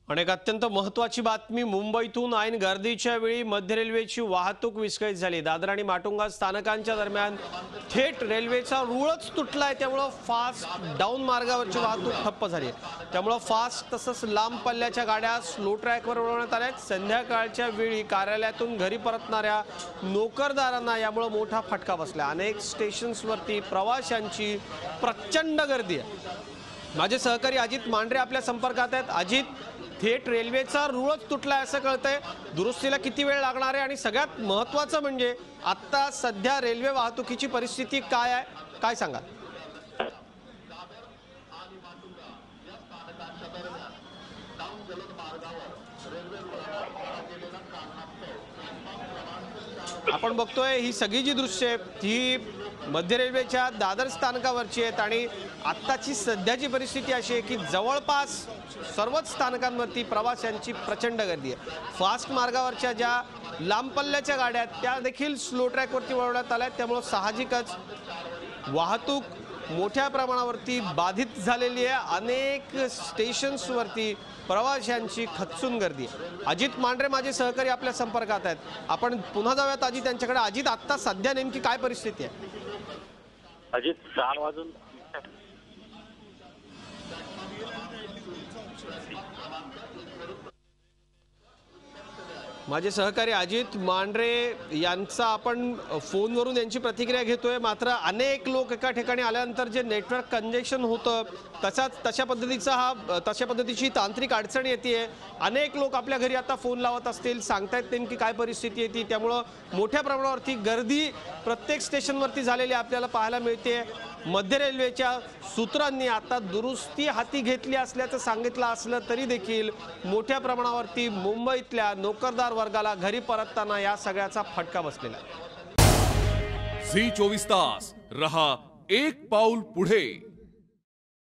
आणि एक अत्यंत महत्त्वाची बातमी मुंबईतून ऐन गर्दीच्या वेळी मध्य रेल्वेची वाहतूक विस्कळीत झाली। दादर आणि माटुंगा स्थानकांच्या दरम्यान थेट रेल्वेचा रुळच तुटलाय, त्यामुळे फास्ट डाऊन मार्गावरची वाहतूक ठप्प झाली। त्यामुळे फास्ट तसंच लांब पल्ल्याच्या गाड्या स्लो ट्रॅकवर वळवण्यात आल्या। संध्याकाळच्या वेळी कार्यालयातून घरी परतणाऱ्या नोकरदारांना यामुळे मोठा फटका बसला। अनेक स्टेशन्सवरती प्रवाशांची प्रचंड गर्दी आहे। माझे सहकारी अजित मांढरे आपल्या संपर्कात आहेत। अजित, थेट रेल्वेचा रुळच तुटलाय असं कळतंय, दुरुस्तीला किती वेळ लागणार आहे आणि सगळ्यात महत्त्वाचं म्हणजे आता सध्या रेल्वे वाहतुकीची परिस्थिती काय आहे, काय सांगा? आपण बघतोय ही सगळी जी दृश्य आहेत ही मध्य रेल्वेच्या दादर स्थानकावरची आहेत आणि आत्ताची सध्याची परिस्थिती अशी आहे की जवळपास सर्वच स्थानकांवरती प्रवाशांची प्रचंड गर्दी आहे। फास्ट मार्गावरच्या ज्या लांब पल्ल्याच्या गाड्या आहेत त्या देखील स्लो ट्रॅकवरती वळवण्यात आल्या, त्यामुळे साहजिकच वाहतूक मोठ्या प्रमाणावरती बाधित झालेली आहे। अनेक स्टेशन्सवरती प्रवाशांची खच्चून गर्दी आहे। अजित मांढरे माझे सहकारी आपल्या संपर्कात आहेत, आपण पुन्हा जाऊयात अजित यांच्याकडे। अजित, आता सध्या नेमकी काय परिस्थिती आहे? अजित, 4 वाजून माझे सहकारी अजित मांढरे यांचा आपण फोनवरून यांची प्रतिक्रिया घेतोय। मात्र अनेक लोक एका ठिकाणी आल्यानंतर जे नेटवर्क कंजेक्शन होतं तशा पद्धतीची तांत्रिक अडचण येते। अनेक लोक आपल्या घरी आता फोन लावत असतील, सांगतायत नेमकी काय परिस्थिती येते, त्यामुळे मोठ्या प्रमाणावरती गर्दी प्रत्येक स्टेशनवरती झालेली आपल्याला पाहायला मिळते। मध्य रेल्वेच्या सूत्रांनी आता दुरुस्ती हाती घेतली असल्याचं सांगितलं असलं तरी देखील मोठ्या प्रमाणावरती मुंबईतल्या नोकरदार वर्गाला घरी परतताना या सगळ्याचा फटका बसलेला आहे। झी 24 तास रहा एक पाऊल पुढे।